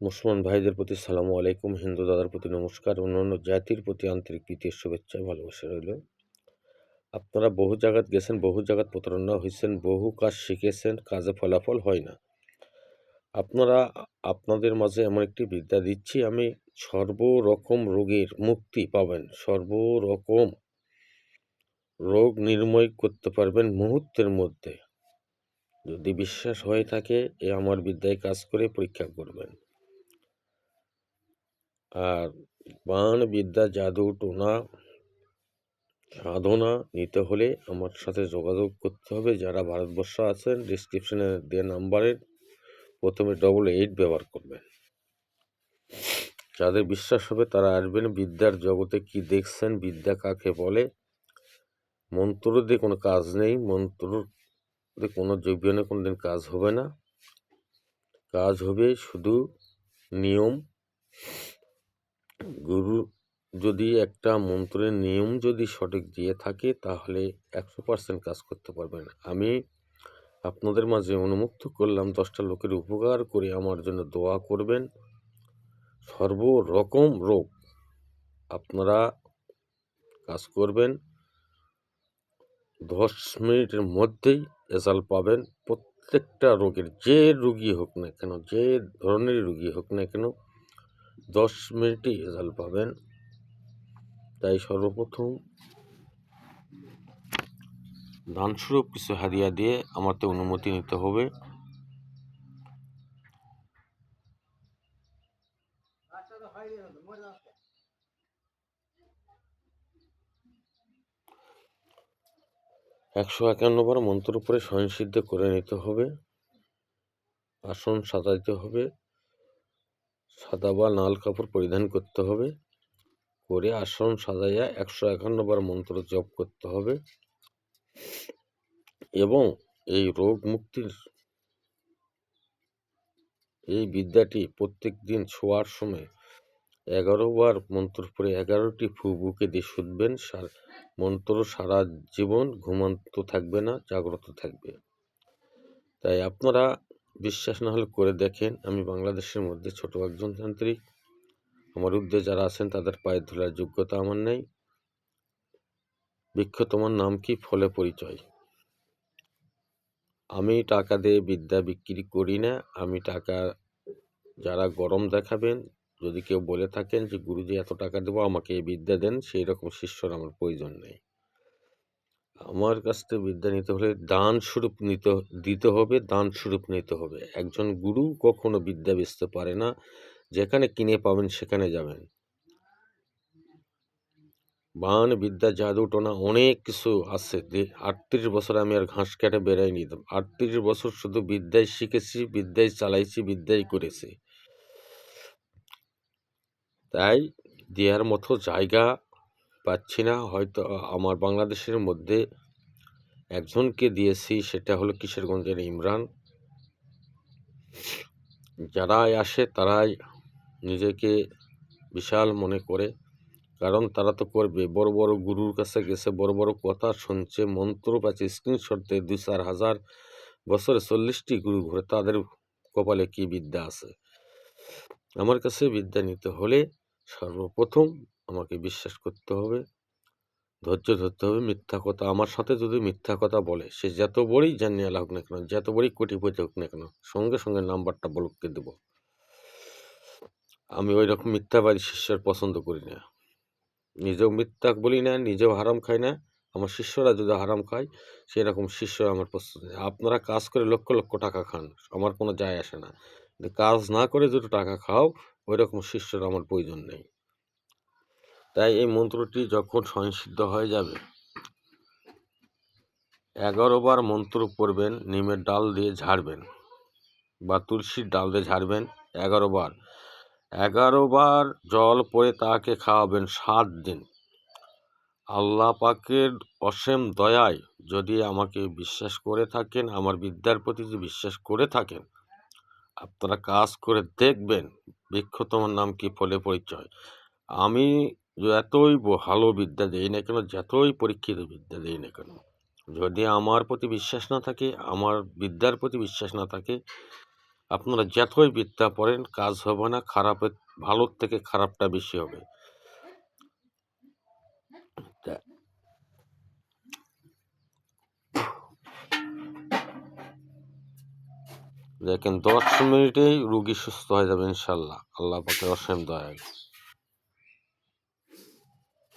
মুসলমান ভাইদের প্রতি সালামু আলাইকুম, হিন্দু দাদার প্রতি নমস্কার, অন্যান্য জাতির প্রতি আন্তরিক প্রীতি শুভেচ্ছা ভালোবাসা রইল। আপনারা বহু জায়গাত গেছেন, বহু জায়গাত প্রতারণা হয়েছেন, বহু কাজ শিখেছেন, কাজে ফলাফল হয় না। আপনারা আপনাদের মাঝে এমন একটি বিদ্যা দিচ্ছি আমি, সর্বরকম রোগের মুক্তি পাবেন, সর্বরকম রোগ নির্মূল করতে পারবেন মুহূর্তের মধ্যে। যদি বিশ্বাস হয়ে থাকে এ আমার বিদ্যায় কাজ করে পরীক্ষা করবেন। আর বাণ বিদ্যা, জাদু টোনা সাধনা নিতে হলে আমার সাথে যোগাযোগ করতে হবে। যারা ভারতবর্ষে আছেন ডিসক্রিপশনে দেওয়া নাম্বারে প্রথমে 88 ব্যবহার করবেন। যাদের বিশ্বাস হবে তারা আসবেন। বিদ্যার জগতে কি দেখছেন, বিদ্যা কাকে বলে? মন্ত্র দিয়ে কোনো কাজ নেই, মন্ত্র দিয়ে কোনো জীবনে কোনোদিন কাজ হবে না। কাজ হবে শুধু নিয়ম। গুরু যদি একটা মন্ত্রের নিয়ম যদি সঠিক দিয়ে থাকে তাহলে 100% কাজ করতে পারবেন। আমি আপনাদের মাঝে উন্মুক্ত করলাম 10টা লোকের উপকার করে আমার জন্য দোয়া করবেন। সর্বরকম রোগ আপনারা কাজ করবেন, 10 মিনিটের মধ্যেই রেজাল্ট পাবেন। প্রত্যেকটা রোগের, যে রোগী হোক না কেন, যে ধরনের রোগী হোক না কেন, 10 মিনিটেই রেজাল্ট পাবেন। তাই সর্বপ্রথম দানস্বরূপ কিছু হাদিয়া দিয়ে আমাকে অনুমতি নিতে হবে। একশো 51 বার মন্ত্র উপরে স্বয়ংসিদ্ধ করে নিতে হবে। আসন সাজাইতে হবে, সাদা বা লাল কাপড় পরিধান করতে হবে, করে আসন সাজাইয়া 151 বার মন্ত্র জপ করতে হবে। এবং এই রোগ মুক্তির এই বিদ্যাটি প্রত্যেক দিন শোয়ার সময় 11 বার মন্ত্র পড়ে 11টি ফু বুকে দিয়ে শুধবেন। মন্ত্র সারা জীবন ঘুমন্ত থাকবে না, জাগ্রত থাকবে। তাই আপনারা বিশ্বাস না হলে করে দেখেন। আমি বাংলাদেশের মধ্যে ছোট একজন তান্ত্রিক। আমার ঊর্ধ্বে যারা আছেন তাদের পায়ের ধুলার যোগ্যতা আমার নেই। বৃক্ষ তোমার নাম কি, ফলে পরিচয়। আমি টাকা দিয়ে বিদ্যা বিক্রি করি না। আমি টাকা, যারা গরম দেখাবেন, যদি কেউ বলে থাকেন যে গুরুজি এত টাকা দেবো আমাকে এই বিদ্যা দেন, সেই রকম শিষ্যর আমার প্রয়োজন নেই। আমার কাছ থেকে বিদ্যা নিতে হলে দান স্বরূপ দিতে হবে, দান স্বরূপ নিতে হবে। একজন গুরু কখনো বিদ্যা বেচতে পারে না। যেখানে কিনে পাবেন সেখানে যাবেন। বাণ বিদ্যা, জাদু টোনা অনেক কিছু আছে। 38 বছর আমি আর ঘাস কেটে বেড়াইনি। 38 বছর শুধু বিদ্যাই শিখেছি, বিদ্যাই চালাইছি, বিদ্যাই করেছি। তাই দেওয়ার মতো জায়গা পাচ্ছি না। হয়তো আমার বাংলাদেশের মধ্যে একজনকে দিয়েছি, সেটা হলো কিশোরগঞ্জের ইমরান। যারাই আসে তারাই নিজেকে বিশাল মনে করে, কারণ তারা তো করবে। বড় বড় গুরুর কাছে গেছে, বড় বড় কথা শুনছে, মন্ত্র পাচ্ছে, স্ক্রিনশট দিয়ে 2-4 হাজার বছরে 40টি গুরু ঘুরে, তাদের কপালে কি বিদ্যা আছে? আমার কাছে বিদ্যা নিতে হলে সর্বপ্রথম আমাকে বিশ্বাস করতে হবে, ধৈর্য ধরতে হবে। মিথ্যা কথা, আমার সাথে যদি মিথ্যা কথা বলে, সে যত বড়ই জানিয়ালা হোক না কেন, যত বড়ই কোটিপতি হোক না কেন, সঙ্গে সঙ্গে নাম্বারটা ব্লককে দেব। আমি ওই রকম মিথ্যাবাদী শিষ্যের পছন্দ করি না। নিজেও মিথ্যা বলি না, নিজেও হারাম খাই না। আমার শিষ্যরা যদি হারাম খায়, সেরকম শিষ্য আমার পছন্দ নেই। আপনারা কাজ করে লক্ষ লক্ষ টাকা খান, আমার কোনো যায় আসে না। কিন্তু কাজ না করে যদি টাকা খাও, ওই রকম শিষ্যর আমার প্রয়োজন নেই। তাই এই মন্ত্রটি যখন স্বয়ংসিদ্ধ হয়ে যাবে, 11 বার মন্ত্র পড়বেন, নিমের ডাল দিয়ে ঝাড়বেন বা তুলসীর ডাল দিয়ে ঝাড়বেন 11 বার। 11 বার জল পরে তাকে খাওয়াবেন 7 দিন। আল্লাহ পাকের অসীম দয়ায় যদি আমাকে বিশ্বাস করে থাকেন, আমার বিদ্যার প্রতি যদি বিশ্বাস করে থাকেন, আপনারা কাজ করে দেখবেন। বৃক্ষ তোমার নাম কি, ফলে পরিচয়। আমি যতই ভালো বিদ্যা দিই না কেন, যতই পরীক্ষিত বিদ্যা দিই না কেন, যদি আমার প্রতি বিশ্বাস না থাকে, আমার বিদ্যার প্রতি বিশ্বাস না থাকে, আপনারা যতই বিদ্যা পড়েন কাজ হবে না, ভালোর থেকে খারাপটা বেশি হবে। তা- দেখেন 10 মিনিটেই রুগী সুস্থ হয়ে যাবে ইনশাল্লাহ, আল্লাহ পাকের অসীম দয়া।